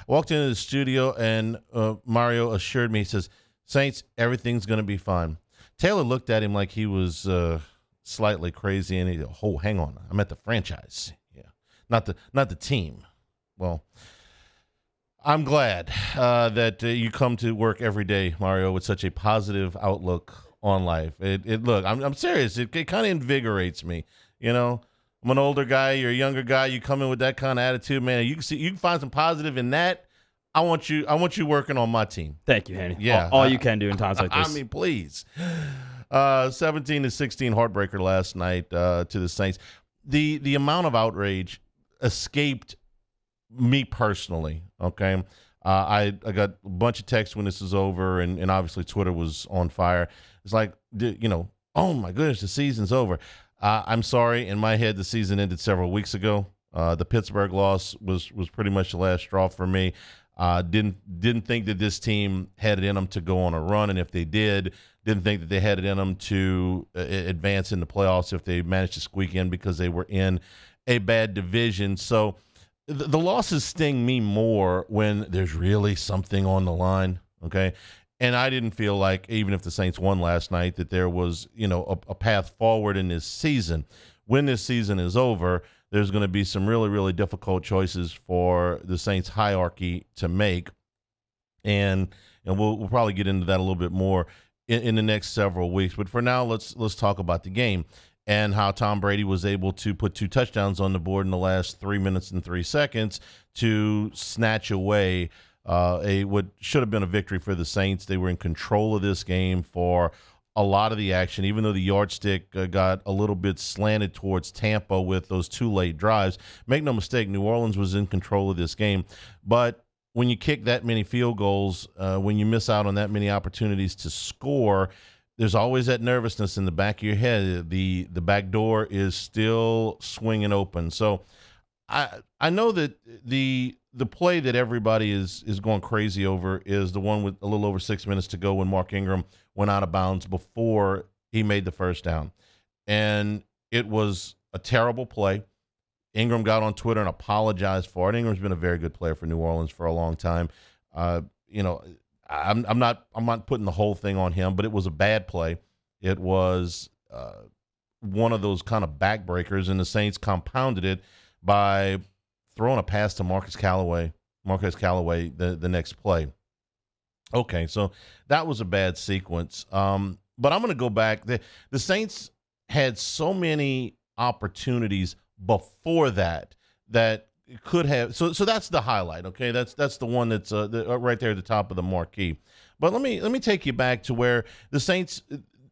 Walked into the studio, and Mario assured me, he says, Saints, everything's going to be fine. Taylor looked at him like he was slightly crazy, and he said, oh, hang on. I'm at the franchise. Yeah, not the team. Well, I'm glad that you come to work every day, Mario, with such a positive outlook on life. Look, I'm serious. It kind of invigorates me. You know, I'm an older guy. You're a younger guy. You come in with that kind of attitude, man. You can find some positive in that. I want you working on my team. Thank you, Hanny. Yeah, all you can do in times like this. I mean, please. 17-16 heartbreaker last night to the Saints. The amount of outrage escaped me personally. Okay, I got a bunch of texts when this is over, and obviously Twitter was on fire. It's like, oh my goodness, the season's over. I'm sorry. In my head, the season ended several weeks ago. The Pittsburgh loss was pretty much the last straw for me. Didn't think that this team had it in them to go on a run, and if they didn't think that they had it in them to advance in the playoffs if they managed to squeak in because they were in a bad division. So the losses sting me more when there's really something on the line, okay? And I didn't feel like, even if the Saints won last night, that there was, a path forward in this season. When this season is over, there's going to be some really, really difficult choices for the Saints hierarchy to make. And we'll probably get into that a little bit more in the next several weeks. But for now, let's talk about the game and how Tom Brady was able to put 2 touchdowns on the board in the last 3 minutes and 3 seconds to snatch away what should have been a victory for the Saints. They were in control of this game for a lot of the action, even though the yardstick got a little bit slanted towards Tampa with those 2 late drives. Make no mistake, New Orleans was in control of this game. But when you kick that many field goals, when you miss out on that many opportunities to score, there's always that nervousness in the back of your head. The back door is still swinging open. So I know that the play that everybody is going crazy over is the one with a little over 6 minutes to go when Mark Ingram went out of bounds before he made the first down. And it was a terrible play. Ingram got on Twitter and apologized for it. Ingram's been a very good player for New Orleans for a long time. I'm not putting the whole thing on him, but it was a bad play. It was one of those kind of backbreakers, and the Saints compounded it by throwing a pass to Marcus Callaway the next play. Okay, so that was a bad sequence. But I'm going to go back. The Saints had so many opportunities before that could have. So that's the highlight. Okay, that's the one that's right there at the top of the marquee. But let me take you back to where the Saints,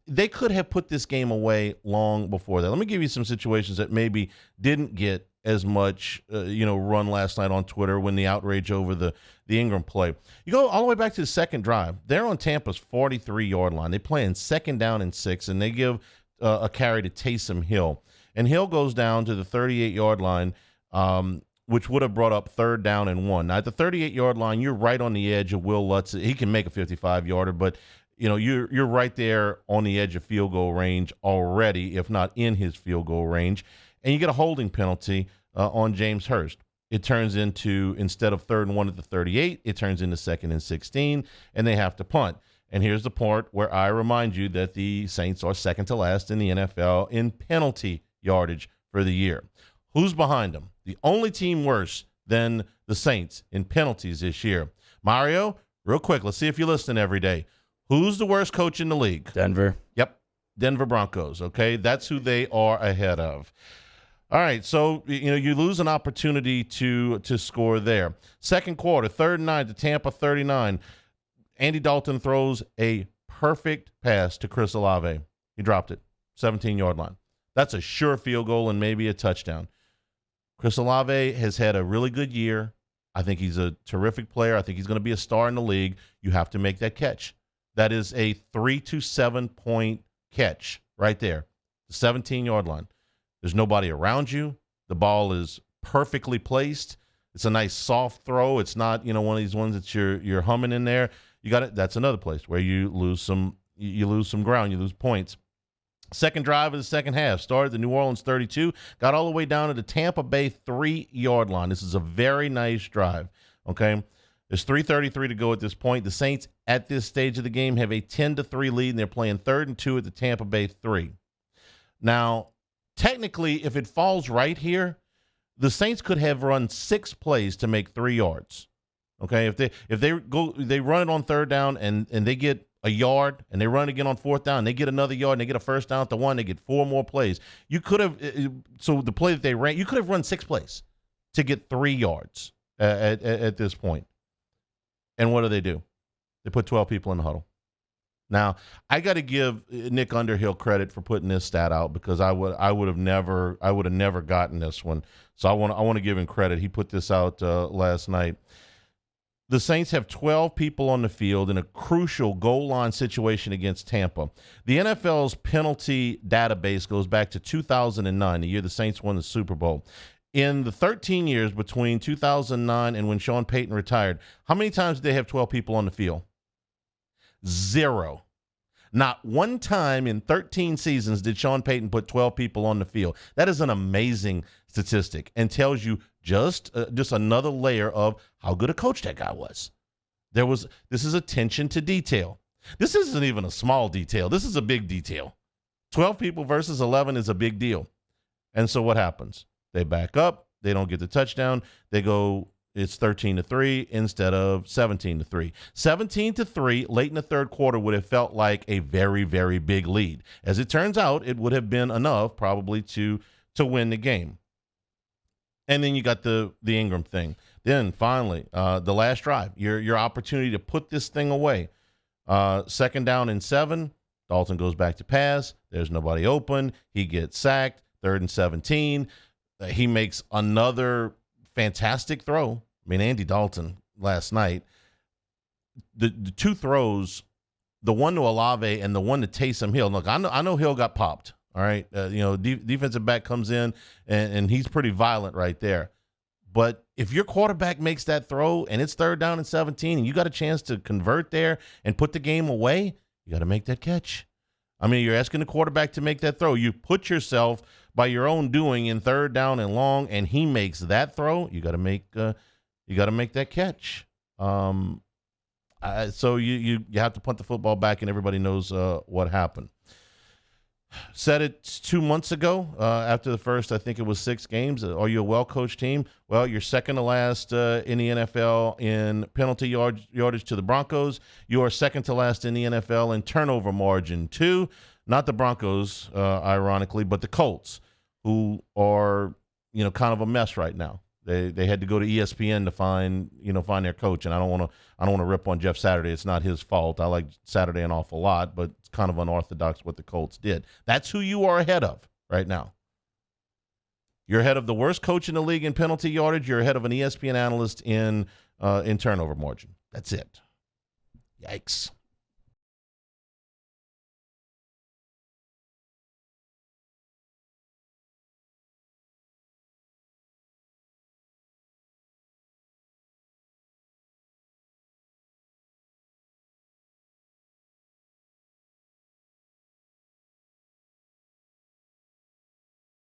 they could have put this game away long before that. Let me give you some situations that maybe didn't get as much run last night on Twitter when the outrage over the Ingram play. You go all the way back to the second drive. They're on Tampa's 43-yard line. They play in 2nd down and 6, and they give a carry to Taysom Hill. And Hill goes down to the 38-yard line, which would have brought up 3rd down and 1. Now, at the 38-yard line, you're right on the edge of Will Lutz. He can make a 55-yarder, but you're right there on the edge of field goal range already, if not in his field goal range. And you get a holding penalty on James Hurst. It turns into, instead of 3rd and 1 at the 38, it turns into 2nd and 16, and they have to punt. And here's the part where I remind you that the Saints are second to last in the NFL in penalty yardage for the year. Who's behind them? The only team worse than the Saints in penalties this year. Mario, real quick, let's see if you're listening every day. Who's the worst coach in the league? Denver. Yep, Denver Broncos, okay? That's who they are ahead of. All right, so you lose an opportunity to score there. Second quarter, 3rd and 9 to Tampa 39. Andy Dalton throws a perfect pass to Chris Olave. He dropped it, 17-yard line. That's a sure field goal and maybe a touchdown. Chris Olave has had a really good year. I think he's a terrific player. I think he's going to be a star in the league. You have to make that catch. That is a 3 to 7 point catch right there, the 17-yard line. There's nobody around you. The ball is perfectly placed. It's a nice soft throw. It's not, one of these ones that you're humming in there. You got it. That's another place where you lose some ground, you lose points. Second drive of the second half started the New Orleans 32, got all the way down to the Tampa Bay 3-yard line. This is a very nice drive. Okay, There's 3:33 to go at this point. The Saints at this stage of the game have a 10-3 lead, and they're playing 3rd and 2 at the Tampa Bay 3. Now, technically, if it falls right here, the Saints could have run 6 plays to make 3 yards. Okay, if they run it on 3rd down and they get a yard, and they run again on 4th down, and they get another yard, and they get a first down at the 1, they get 4 more plays. You could have so the play that they ran, you could have run 6 plays to get 3 yards at this point. And what do? They put 12 people in the huddle. Now, I got to give Nick Underhill credit for putting this stat out, because I would have never gotten this one. So I want to give him credit. He put this out last night. The Saints have 12 people on the field in a crucial goal line situation against Tampa. The NFL's penalty database goes back to 2009, the year the Saints won the Super Bowl. In the 13 years between 2009 and when Sean Payton retired, how many times did they have 12 people on the field? 0. Not one time in 13 seasons did Sean Payton put 12 people on the field. That is an amazing statistic and tells you just another layer of how good a coach that guy was. This is attention to detail. This isn't even a small detail. This is a big detail. 12 people versus 11 is a big deal. And so what happens? They back up. They don't get the touchdown. They go, it's 13-3 instead of 17-3. 17-3 late in the third quarter would have felt like a very, very big lead. As it turns out, it would have been enough probably to win the game. And then you got the Ingram thing. Then finally, the last drive, your opportunity to put this thing away. 2nd down and 7. Dalton goes back to pass. There's nobody open. He gets sacked. 3rd and 17. He makes another fantastic throw. I mean, Andy Dalton last night, the 2 throws, the one to Olave and the one to Taysom Hill. Look, I know Hill got popped. All right, defensive back comes in and he's pretty violent right there. But if your quarterback makes that throw and it's 3rd down and 17 and you got a chance to convert there and put the game away, you got to make that catch. I mean, you're asking the quarterback to make that throw. You put yourself by your own doing in 3rd down and long, and he makes that throw. You got to make that catch. So you have to punt the football back, and everybody knows what happened. Said it 2 months ago after the first, I think it was 6 games. Are you a well-coached team? Well, you're second to last in the NFL in penalty yardage to the Broncos. You are second to last in the NFL in turnover margin too. Not the Broncos, ironically, but the Colts, who are kind of a mess right now. They had to go to ESPN to find their coach, and I don't want to rip on Jeff Saturday. It's not his fault. I like Saturday an awful lot, but it's kind of unorthodox what the Colts did. That's who you are ahead of right now. You're ahead of the worst coach in the league in penalty yardage. You're ahead of an ESPN analyst in turnover margin. That's it. Yikes.